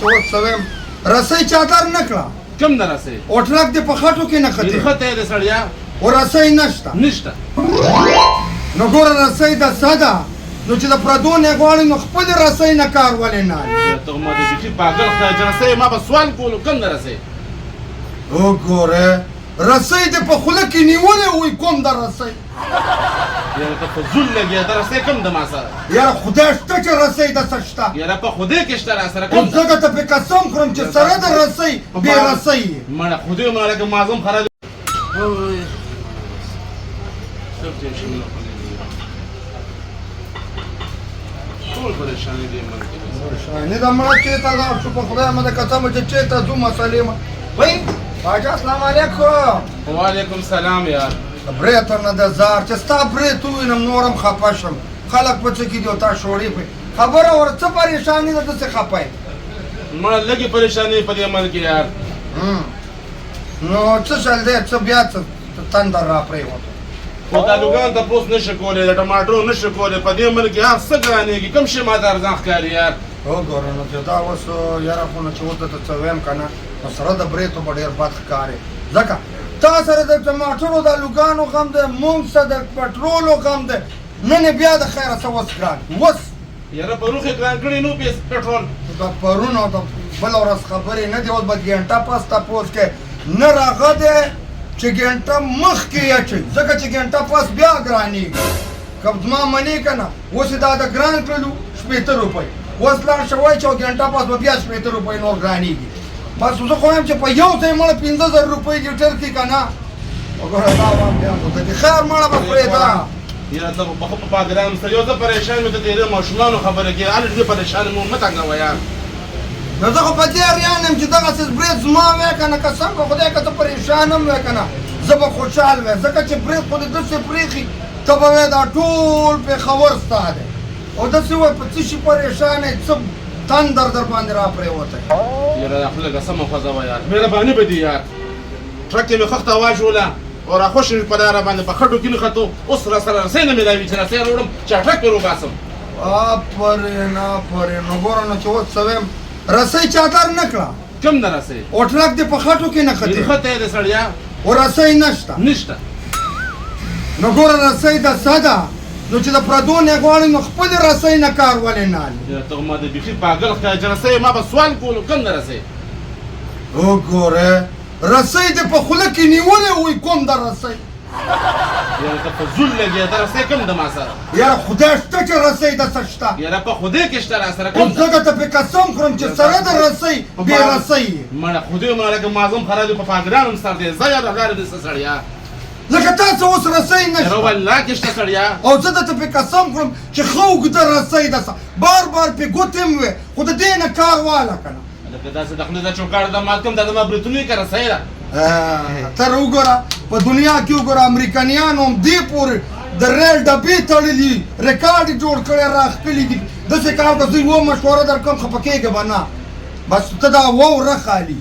چې وڅوم رسۍ چادر نه کړه کوم نه رسۍ او ټرک دې په خټو کې نه خطي خطه دې سړیا او رسۍ نشته نو ګوره رسۍ د ساده نو چې د پردو نه غواړي نو خپل رسۍ نه کار ولې نه ته ما دې چې پاگل خدای رسۍ ما به سوال کولو کوم نه رسۍ وګوره رسۍ دې په خوله کې نیولې وي کوم د رسۍ یاره ته فضول لګیا د رسۍ کوم د ما سره یاره خدای شته چې رسۍ دسه شته یاره په خدای کې شته را سره او ځکه ته پې قسم خورم چې سره د رسۍ بې رسۍ یې مړه خدای مړه لکه معظم خراب ټول پریشانې دي پریشانې ده مړه چېرته لاړ شو په خدای مې د قسمه چې چېرته ځو مسلې ما وایي باچا السلام علیکم وعلیکم سلام یار برې ته نه د زار چې ستا برې تو وینم نورم خفه شم خلک په څه کې دي او تا شوړې پې خبره ور څه پریشاني ده داسې خفه یې مړه لږې پریشانې په دې عمل کې یار نو څه چل دی څه بیا څه تندر را پرېوتو خو دا لوګان تپوس نشي کولی د ټماټرو نشي کولی په دې عمل کې هر څه ګرانېږي کوم شی ماته ارزان ښکاري یار وګوره نو چې دا اوس یاره خو نه چې ورته ته څه ویم که نه نو سره د برېتو به ډېر بد ښکارې ځکه تا سره د ټماټرو د لوګانو غم دی مونږ سره د پټرولو غم دی نن یې بیا د خیره څه وس ګران وس یاره پروخ یې ګران کړي نو پټرول د پرون او د بله ورځ خبرې نه دي اوس به ګنټه پس تپوس کې نه راغه دی چې ګنټه مخکې یې اچوي ځکه چې ګنټه پس بیا ګرانېږي که زما منې که نه اوس یې دا د ګران کړلو شپېته روپۍ اوس لاړ شه وایي چې ګنټه پس به بیا شپېته روپۍ نور ګرانېږي بس زه خو وایم چې په یو ځای مړه 15,000 روپۍ لیټر کړي که نه وګوره دا وایم بیا خو ته دې خیر مړه به پرېږده یاره ته په خپل پاګرام سره یو زه پریشان مې ته د ماشومانو خبره کې هلې ډېر پریشان مو مه تنګوه یار نو زه خو په دې اریان یم چې دغسې برید زما وی که نه قسم په خدای که ته پریشان هم وی که نه زه به خوشحال وی ځکه چې برید خو دې داسې پرېښي ته به وی دا ټول پېښور ستا دی او داسې وایي په څه شي پریشان یې څه تندر در باندې را پرېوتی یاره خو لږه سمه خوځه وه یار مهرباني به دي یار ټرک کې مې خښته واچوله او راخوش مې په لاره باندې په خټو کې نښتو اوس را سره رسۍ نه مېلاوي چې رسۍ راوړم چې ټرک پرې وباسم آفرین آفرین نو ګوره نو چې اوس څه ویم رسۍ چادر نه کړه کوم نه رسۍ او ټرک دې په خټو کې نه خطي خطه دې سړیا او رسۍ نشته نو ګوره رسۍ د ساده نو چې د پردو نه غواړي نو خپل رسۍ نه کار ولې نه اخلي ته ما د بیخي پاگل ښکاري چې رسۍ ما به سوال کولو کوم نه رسۍ وګوره رسۍ دې په خوله کې نیولې وي کوم د رسۍ یاره ته فضول لګیا د رسۍ کوم د ما سره یاره خدای شته چې رسۍ دسه شته یاره په خدای کې شته را سره او ځکه ته پې قسم خورم چې سره د رسۍ بې رسۍ یې مړه خدای مړه لکه معظم خراب دی په پاګران هم سر دی زه یاره لارې دې څه سړیا لکه تاسو اوس رسۍ یاره نشته والله کې شته سړیا او زه درته پې قسم خورم چې ښه اوږده رسۍ دسه بار بار پې ګوتې هم وې خو د دې نه کار واله که نه لکه داسې د خولې د چوکاړ د مات کوم دا زما برېتونو یې که رسۍ ده تر وګوره په دنیا کې وګوره امریکایانو هم دې پورې د ریل ډبې تړلي ریکارډ یې جوړ کړی راښکلي دي داسې کار ته زه یوه مشوره درکړم خفه کېږه به نه بس ته دا واوره خالي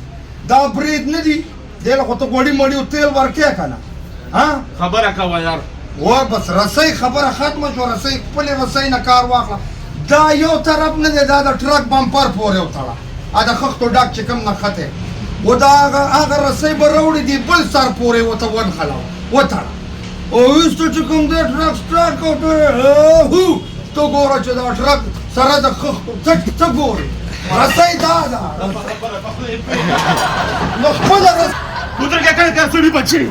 دا برید نه دي دې له خو ته غوړي مړي او تیل ورکې که نه خبره کوه یار و بس رسۍ خبره ختمه شوه رسۍ خپلې رسۍ نه کار واخله دا یو طرف نه دی دا د ټرک بمپر پورې وتړه د خښتو ډک چې کوم نښتی و دا هغه رسۍ به راوړي دي بل سر پورې ورته ونښله وتړه او وروسته چې کوم دی ټرک سټارټ کړه ته ګوره چې دا ټرک سره د خښتو څه ګورې رسۍ دا ده نو خپله ودرېږه که سړي بچي